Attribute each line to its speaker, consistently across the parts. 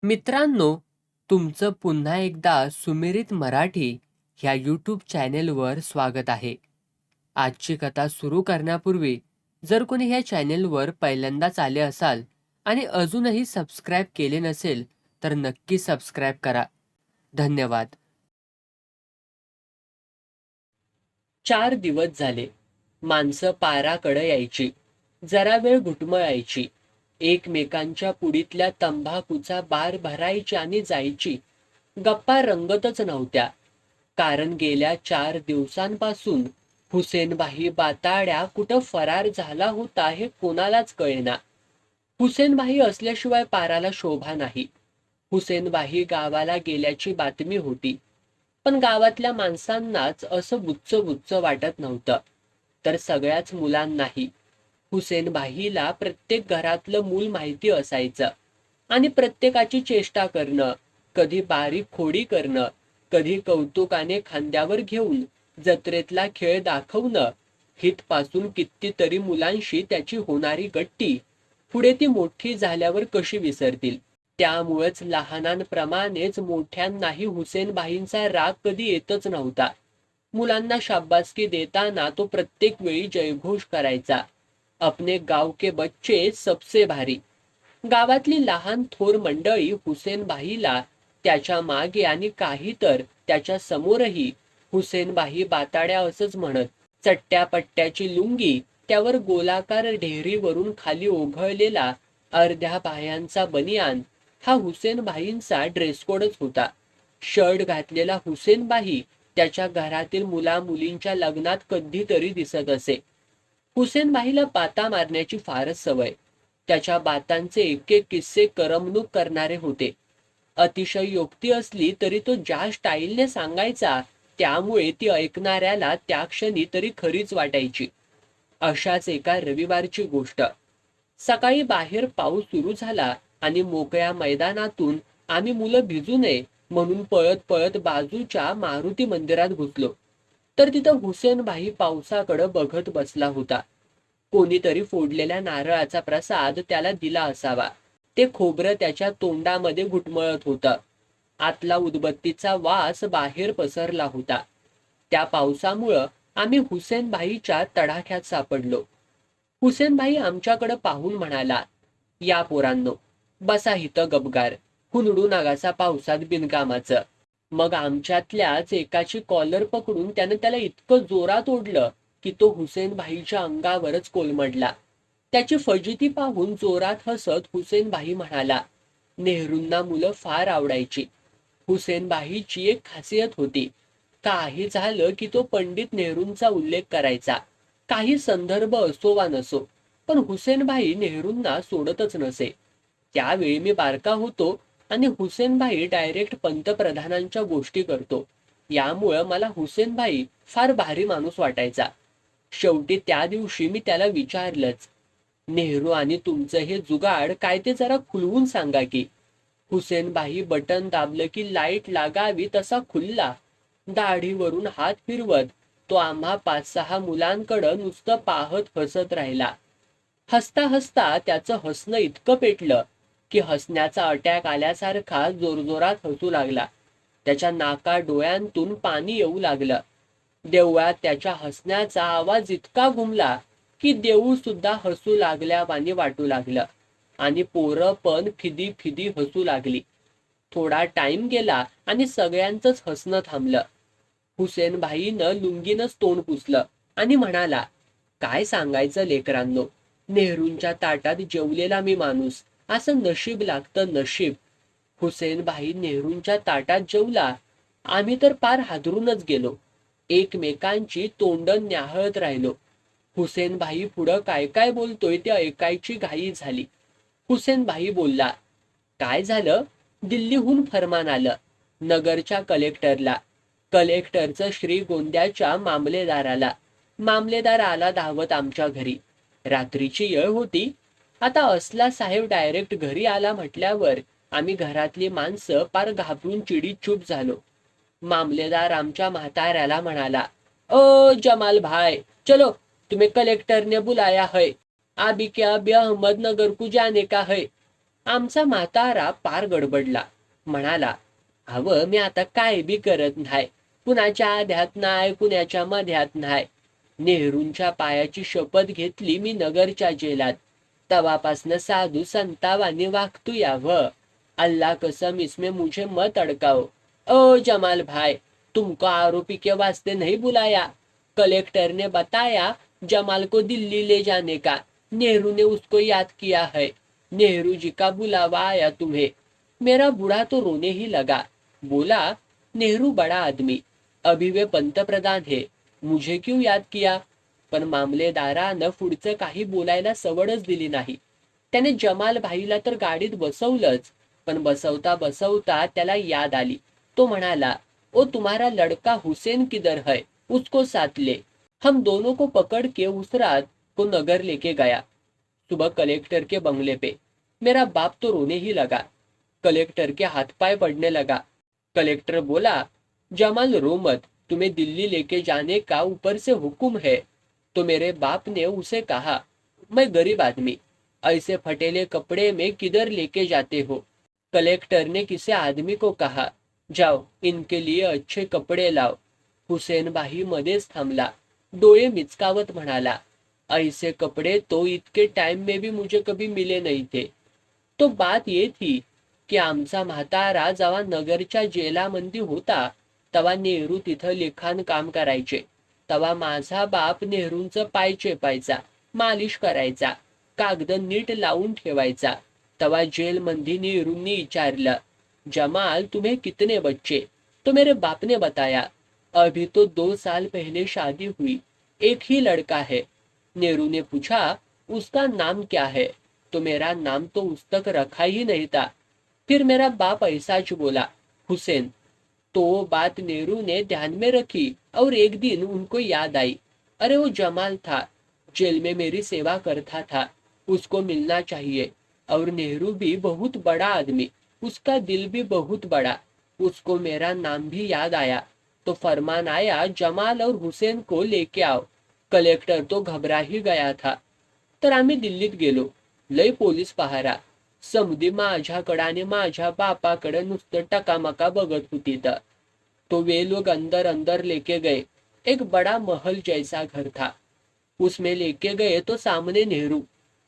Speaker 1: मित्रांनो, तुमचं पुन्हा एकदा सुमिरित मराठी ह्या यूट्यूब चॅनेलवर स्वागत आहे. आजची कथा सुरू करण्यापूर्वी जर कोणी ह्या चॅनेलवर पहिल्यांदाच आले असाल आणि अजूनही सबस्क्राईब केले नसेल तर नक्की सबस्क्राईब करा. धन्यवाद. 4 दिवस झाले. माणसं पाराकडे यायची, जरा वेळ घुटमळायची, एकमेकांच्या पुडीतल्या तंबाखूचा बार भरायची आणि जायची. गप्पा रंगतच नव्हत्या, कारण गेल्या 4 दिवसांपासून हुसेनभाई बाताड्या कुठं फरार झाला होता हे कोणालाच कळेना. हुसेनभाई असल्याशिवाय पाराला शोभा नाही. हुसेनभाई गावाला गेल्याची बातमी होती, पण गावातल्या माणसांनाच असं बुच्च बुच्च वाटत नव्हतं, तर सगळ्याच मुलांनाही. हुसेनभाईला प्रत्येक घरातलं मूल माहिती असायचं आणि प्रत्येकाची चेष्टा करणं, कधी बारीक खोडी करणं, कधी कौतुकाने खांद्यावर घेऊन जत्रेतला खेळ दाखवणं, हितपासून कितीतरी मुलांशी त्याची होणारी गट्टी पुढे ती मोठी झाल्यावर कशी विसरतील. त्यामुळेच लहानांप्रमाणेच मोठ्यांनाही हुसेनभाईंचा राग कधी येतच नव्हता. मुलांना शाबासकी देताना तो प्रत्येक वेळी जयघोष करायचा, अपने गाव के बच्चे सबसे भारी. गावातली लहान थोर मंडळी हुसेनभाईला त्याच्या मागे आणि काही तर त्याच्या समोरही हुसेनभाई बाताड्या असंच म्हणत. चट्ट्या पट्ट्याची लुंगी, त्यावर गोलाकार ढेरीवरून खाली ओघळलेला अर्ध्या पायांचा बनियान हा हुसेनभाईंचा ड्रेस कोडच होता. शर्ट घातलेला हुसेनभाई त्याच्या घरातील मुला मुलींच्या लग्नात कधीतरी दिसत असे. हुसेनभाईला बाता मारण्याची फारच सवय. त्याच्या बातांचे एक एक किस्से करमणूक करणारे होते. अतिशय योक्ती असली तरी तो ज्या स्टाईलने सांगायचा, त्यामुळे ती ऐकणाऱ्याला त्या क्षणी तरी खरीच वाटायची. अशाच एका रविवारची गोष्ट. सकाळी बाहेर पाऊस सुरू झाला आणि मोकळ्या मैदानातून आम्ही मुलं भिजू नये म्हणून पळत पळत बाजूच्या मारुती मंदिरात घुसलो, तर तिथं हुसेनभाई पावसाकडे बघत बसला होता. कोणीतरी फोडलेल्या नारळाचा प्रसाद त्याला दिला असावा. ते खोबरं त्याच्या तोंडामध्ये घुटमळत होतं. आतला उदबत्तीचा वास बाहेर पसरला होता. त्या पावसामुळं आम्ही हुसेनभाईच्या तडाख्यात सापडलो. हुसेनभाई आमच्याकडे पाहून म्हणाला, या पोरांनो, बसा इथं गपगार, हुंदडू नगासा पावसात बिनकामाचं. मग आमच्यातल्याच एकाची कॉलर पकडून त्यानं त्याला इतकं जोरात ओढलं की तो हुसेनभाईच्या अंगावरच कोलमडला. त्याची फजिती पाहून जोरात हसत हुसेनभाई म्हणाला, नेहरूंना मुलं फार आवडायची. हुसेनभाईची एक खासियत होती, काही झालं की तो पंडित नेहरूंचा उल्लेख करायचा. काही संदर्भ असो वा नसो, पण हुसेनभाई नेहरूंना सोडतच नसे. त्यावेळी मी बारका होतो आणि हुसेनभाई डायरेक्ट पंतप्रधानांच्या गोष्टी करतो, यामुळं मला हुसेनभाई फार भारी माणूस वाटायचा. शेवटी त्या दिवशी मी त्याला विचारलंच, नेहरू आणि तुमचं हे जुगाड काय ते जरा खुलवून सांगा की. हुसेनभाई बटन दाबलं की लाईट लागावी तसा खुलला. दाढीवरून हात फिरवत तो आम्हा 5-6 मुलांकडं नुसतं पाहत हसत राहिला. हसता हसता त्याचं हसणं इतकं पेटलं की हसण्याचा अटॅक आल्यासारखा जोरजोरात हसू लागला. त्याच्या नाका डोळ्यांतून पाणी येऊ लागलं. देवळात त्याच्या हसण्याचा आवाज इतका घुमला की देऊळ सुद्धा हसू लागल्यावानी वाटू लागलं आणि पोरं पण फिदी फिदी हसू लागली. थोडा टाइम गेला आणि सगळ्यांचंच हसणं थांबलं. हुसेनभाईनं लुंगीनंच तोंड पुसलं आणि म्हणाला, काय सांगायचं लेकरांनो, नेहरूंच्या ताटात जेवलेला मी माणूस, असं नशीब लागतं नशीब. हुसेनभाई नेहरूंच्या ताटात जेवला. आम्ही तर पार हादरूनच गेलो. एकमेकांची तोंडं न्याहळत राहिलो. हुसेनभाई पुढं काय काय बोलतोय ते ऐकायची घाई झाली. हुसेनभाई बोलला, काय झालं? दिल्लीहून फरमान आलं. नगरच्या कलेक्टरला, कलेक्टरचं श्रीगोंद्याच्या मामलेदाराला. मामलेदार आला धावत आमच्या घरी. रात्रीची येळ होती. आता असला साहेब डायरेक्ट घरी आला म्हटल्यावर आम्ही घरातली माणसं पार घाबरून चिडीत चूप झालो. मामलेदार आमच्या म्हाताऱ्याला म्हणाला, जमाल भाई, चलो, तुम्हें कलेक्टर ने बुलाया है. अभी के अभी अहमदनगर को जाने का है. आमचा म्हातारा पार गडबडला. म्हणाला, "अव मी आता काय बी करत नाही. कुणाच्या आध्यात नाही, कुणाच्या मध्यात नाही. नेहरूंच्या पायाची शपथ घेतली मी नगरच्या जेलात. तवापासनं साधू संतावानी वागतू यावं. अल्लाह कसम इसमें मुझे मत अडकाओ. ओ जमाल भाई, तुमको आरोपी के वास्ते नहीं बुलाया. कलेक्टर ने बताया जमाल को दिल्ली ले जाने का. नेहरू ने उसको याद किया है. नेहरू जी का बुलावा आया तुम्हें." मेरा बूढ़ा तो रोने ही लगा. बोला, "नेहरू बड़ा आदमी, अभी वे पंतप्रधान है. मुझे क्यों याद किया?" पण मामलेदारानं पुढचं काही बोलायला सवडच दिली नाही. त्याने जमाल भाईला तर गाडीत बसवलंच, पण बसवता बसवता त्याला याद आली. तो म्हणाला, "ओ तुम्हारा लड़का हुसैन किधर है? उसको साथ ले." हम दोनों को पकड़ के उस रात को नगर लेके गया. सुबह कलेक्टर के बंगले पे. मेरा बाप तो रोने ही लगा. कलेक्टर के हाथ पाए पड़ने लगा. कलेक्टर बोला, "जमाल रो मत, तुम्हें दिल्ली लेके जाने का ऊपर से हुक्म है." तो मेरे बाप ने उसे कहा, "मैं गरीब आदमी, ऐसे फटेले कपड़े में किधर लेके जाते हो?" कलेक्टर ने किसी आदमी को कहा, "जाओ इनके लिए अच्छे कपड़े लाओ." हुसेन भाई मध्येच थांबला. डोळे मिचकावत म्हणाला, "ऐसे कपड़े तो इतके टाइम में भी मुझे कभी मिले नहीं थे." तो बात ये थी की आमचा म्हातारा जेव्हा नगरच्या जेलामध्ये होता तेव्हा नेहरू तिथं लिखाण काम करायचे. तेव्हा माझा बाप नेहरूंचं पाय चेपायचा, मालिश करायचा, कागद नीट लावून ठेवायचा. तेव्हा जेलमध्ये नेहरूंनी विचारलं, "जमाल तुम्हें कितने बच्चे?" तो मेरे बाप ने बताया, "अभी तो 2 साल पहले शादी हुई, एक ही लड़का है." नेहरू ने पूछा, "उसका नाम क्या है?" तो मेरा नाम तो उस तक रखा ही नहीं था. फिर मेरा बाप ऐसा च बोला, "हुसैन." तो बात नेहरू ने ध्यान में रखी और एक दिन उनको याद आई, "अरे वो जमाल था, जेल में मेरी सेवा करता था, उसको मिलना चाहिए." और नेहरू भी बहुत बड़ा आदमी, उसका दिल भी बहुत बड़ा. उसको मेरा नाम भी याद आया. तो फरमान आया, "जमाल और हुसैन को लेके आओ." कलेक्टर तो घबरा ही गया था. तर आम्ही दिल्लीत गेलो. लय पोलीस पहारा. समधी माझ्याकडं आणि माझ्या बापाकडं नुसतं टकामका बघत होती. तो वे लोग अंदर अंदर लेके गए. एक बड़ा महल जैसा घर था. उसमें लेके गए तो सामने नेहरू.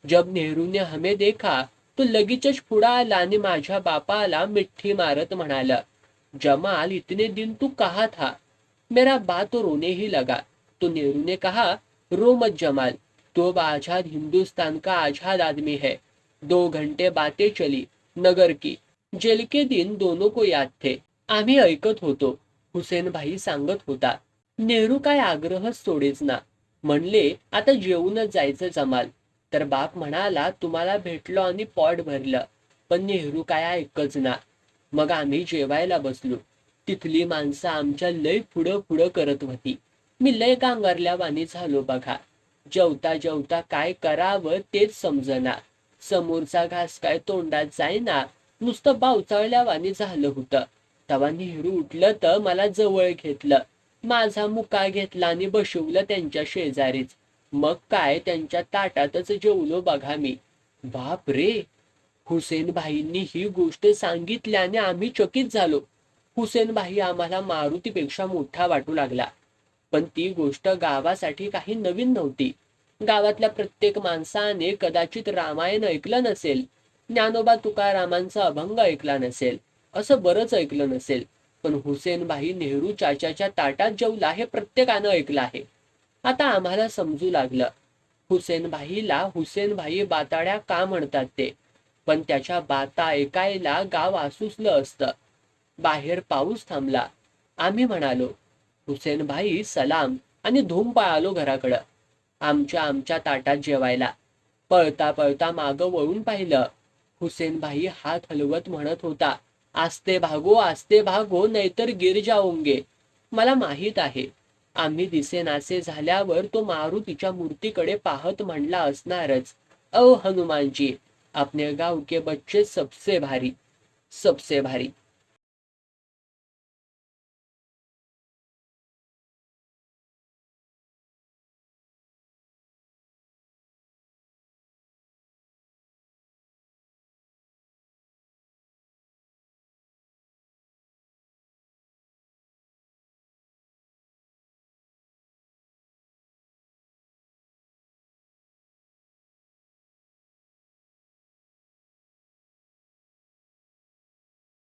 Speaker 1: जब नेहरू ने हमें देखा तो लगीचच पुढं आला आणि माझ्या बापाला मिठी मारत म्हणाला, "जमाल इतने दिन तू कहाँ था?" मेरा बाप तो रोने ही लगा. तो नेहरू ने कहा, "रो मत जमाल, तो आजाद हिंदुस्तान का आजाद आदमी है." 2 घंटे बातें चली नगर की. जेल के दिन दोनों को याद थे. आम्ही ऐकत होतो. हुसेन भाई सांगत होता, "नेहरू काय आग्रहच सोडेच ना. म्हणले आता जेवूनच जायचं जमाल." तर बाप म्हणाला, "तुम्हाला भेटलो आणि पोट भरलं." पण नेहरू काय ऐकच ना. मग आम्ही जेवायला बसलो. तिथली माणसं आमच्या लय पुढं पुढं करत होती. मी लय गांगरल्यावानी झालो बघा. जेवता जेवता काय करावं तेच समजना. समोरचा घास काय तोंडात जाईना, नुसतं बावचाळल्यावानी झालं होतं. तेव्हा नेहरू उठलं तर मला जवळ घेतलं. माझा मुका घेतला आणि बसवलं त्यांच्या शेजारीच. मग काय त्यांच्या ताटातच जेवलो बघा मी. बाप रे, हुसेन भाईंनी ही गोष्ट सांगितल्याने आम्ही चकित झालो. हुसेन भाई आम्हाला मारुतीपेक्षा मोठा वाटू लागला. पण ती गोष्ट गावासाठी काही नवीन नव्हती. गावातल्या प्रत्येक माणसाने कदाचित रामायण ऐकलं नसेल, ज्ञानोबा तुकारामांचा अभंग ऐकला नसेल, असं बरंच ऐकलं नसेल. पण हुसेन भाई नेहरू चाचाच्या ताटात जेवला हे प्रत्येकानं ऐकलं आहे. आता आम्हाला समजू लागलं, हुसेन भाईला हुसेन भाई बाताड्या का म्हणतात ते. पण त्याच्या बाता ऐकायला गाव आसुसलं असतं. बाहेर पाऊस थांबला. आम्ही म्हणालो, "हुसेन भाई सलाम," आणि धूम पळालो घराकडं. आमच्या ताटात जेवायला. पळता पळता मागं वळून पाहिलं. हुसेन भाई हात हलवत म्हणत होता, "आस्ते भागो नाहीतर गिर जाओगे." मला माहित आहे. आम्ही दिसेनासे झाल्यावर तो मारुतीच्या मूर्तीकडे पाहत म्हणला असणारच, "ओ हनुमानजी, अपने गाव के बच्चे सबसे भारी, सबसे भारी."